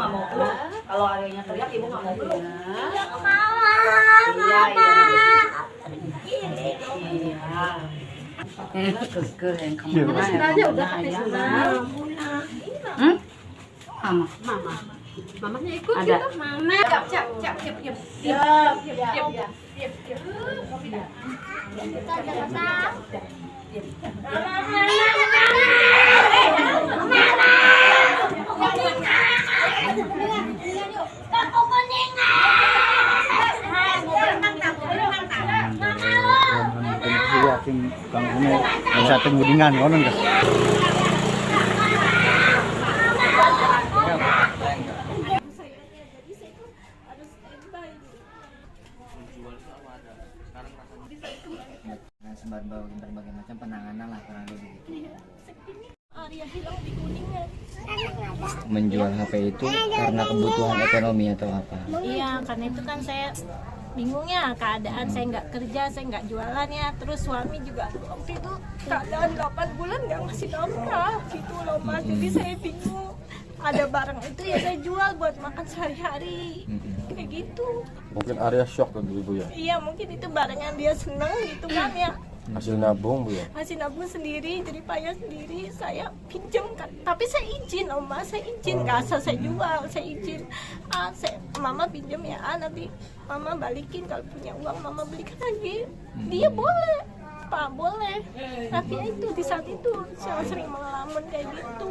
nggak mau peluk. Kalau Aryanya teriak, ibu nggak mau peluk. Iya, Ini keke yang Iya. kemana Sudah aja udah pakai sudah. Mama. Mamanya ikut Ada. gitu. Mama. Sa ating mudingan, ngonon ka. Berbagai macam penanganan lah kurang lebih gitu. Menjual HP itu karena kebutuhan ekonomi atau apa? Iya, karena itu kan saya bingung ya keadaan, saya nggak kerja, saya nggak jualan ya, terus suami juga waktu itu keadaan 8 bulan nggak ngasih nafkah gitu loh Mas, jadi saya bingung. Ada barang itu ya saya jual buat makan sehari-hari kayak gitu. Mungkin Arya shock kan ibu ya? Iya, mungkin itu barang yang dia seneng gitu kan ya. Hasil nabung bu ya? Hasil nabung sendiri, jadi payah sendiri, saya pinjam kan, tapi saya izin Oma, saya izin, nggak asal saya jual, saya izin. Mama pinjam ya, nanti Mama balikin, kalau punya uang Mama belikan lagi. Dia boleh, Pak boleh, tapi ya itu di saat itu saya sering mengelamun kayak gitu.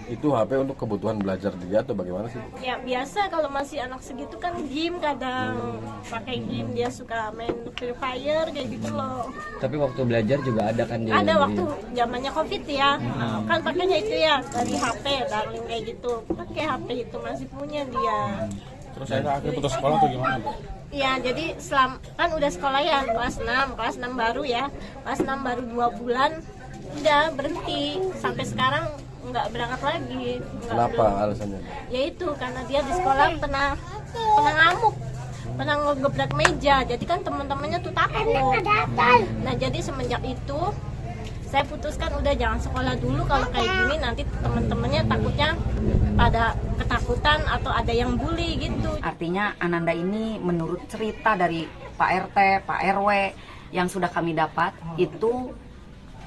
Itu HP untuk kebutuhan belajar dia atau bagaimana sih? Ya biasa kalau masih anak segitu kan game, kadang pakai game, dia suka main Free Fire kayak gitu loh. Tapi waktu belajar juga ada kan dia? Ada waktu zamannya COVID ya, kan pakainya itu ya dari HP, darling kayak gitu, pakai HP itu masih punya dia. Terus saya akhirnya putus sekolah atau gimana bu? Iya, jadi kan udah sekolah ya, kelas 6 baru ya, kelas 6 baru 2 bulan, udah berhenti, sampai sekarang nggak berangkat lagi. Kenapa alasannya? Ya itu karena dia di sekolah pernah ngamuk, pernah ngegebrak meja, jadi kan teman-temannya tuh takut. Nah jadi semenjak itu saya putuskan udah jangan sekolah dulu, kalau kayak gini nanti teman-temannya takutnya pada ketakutan atau ada yang bully gitu. Artinya Ananda ini menurut cerita dari Pak RT, Pak RW yang sudah kami dapat, itu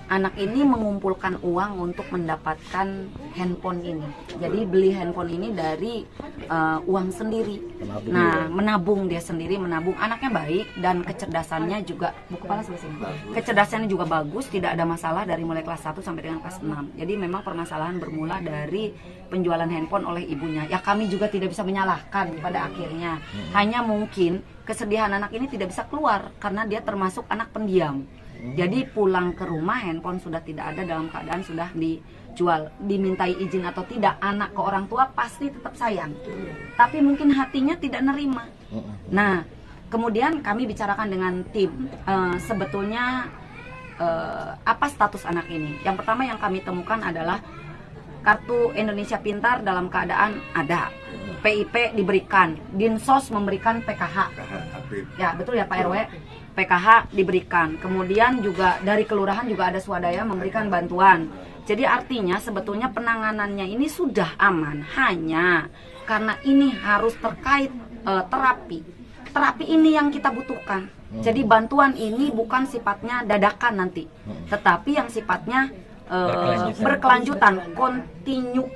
anak ini mengumpulkan uang untuk mendapatkan handphone ini. Jadi beli handphone ini dari uang sendiri. Menabung dia sendiri, menabung. Anaknya baik dan kecerdasannya juga, kecerdasannya juga bagus, tidak ada masalah dari mulai kelas 1 sampai dengan kelas 6. Jadi memang permasalahan bermula dari penjualan handphone oleh ibunya. Ya kami juga tidak bisa menyalahkan pada akhirnya. Hanya mungkin kesedihan anak ini tidak bisa keluar karena dia termasuk anak pendiam. Jadi pulang ke rumah handphone sudah tidak ada, dalam keadaan sudah dijual. Dimintai izin atau tidak, anak ke orang tua pasti tetap sayang. Tapi mungkin hatinya tidak nerima. Nah, kemudian kami bicarakan dengan tim, sebetulnya apa status anak ini. Yang pertama yang kami temukan adalah kartu Indonesia Pintar dalam keadaan ada. PIP diberikan, Dinsos memberikan PKH. Ya, betul ya Pak RW? PKH diberikan, kemudian juga dari kelurahan juga ada swadaya memberikan bantuan. Jadi artinya sebetulnya penanganannya ini sudah aman, hanya karena ini harus terkait terapi ini yang kita butuhkan. Jadi bantuan ini bukan sifatnya dadakan nanti, tetapi yang sifatnya berkelanjutan, kontinu,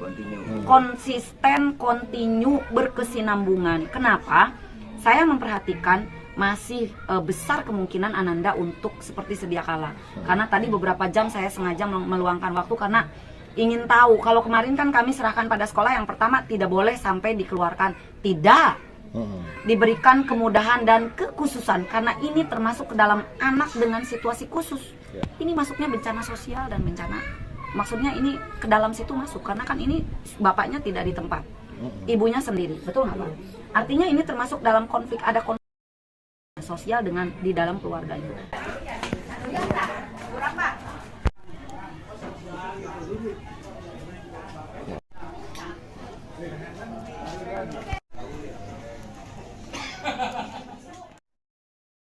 konsisten, kontinu, berkesinambungan. Kenapa? Saya memperhatikan masih besar kemungkinan Ananda untuk seperti sedia kala. Karena tadi beberapa jam saya sengaja meluangkan waktu karena ingin tahu. Kalau kemarin kan kami serahkan pada sekolah, yang pertama tidak boleh sampai dikeluarkan. Tidak. Diberikan kemudahan dan kekhususan karena ini termasuk ke dalam anak dengan situasi khusus. Ini masuknya bencana sosial dan bencana. Maksudnya ini ke dalam situ masuk karena kan ini bapaknya tidak di tempat. Ibunya sendiri. Betul nggak Pak? Artinya ini termasuk dalam konflik, ada konflik sosial dengan di dalam keluarganya.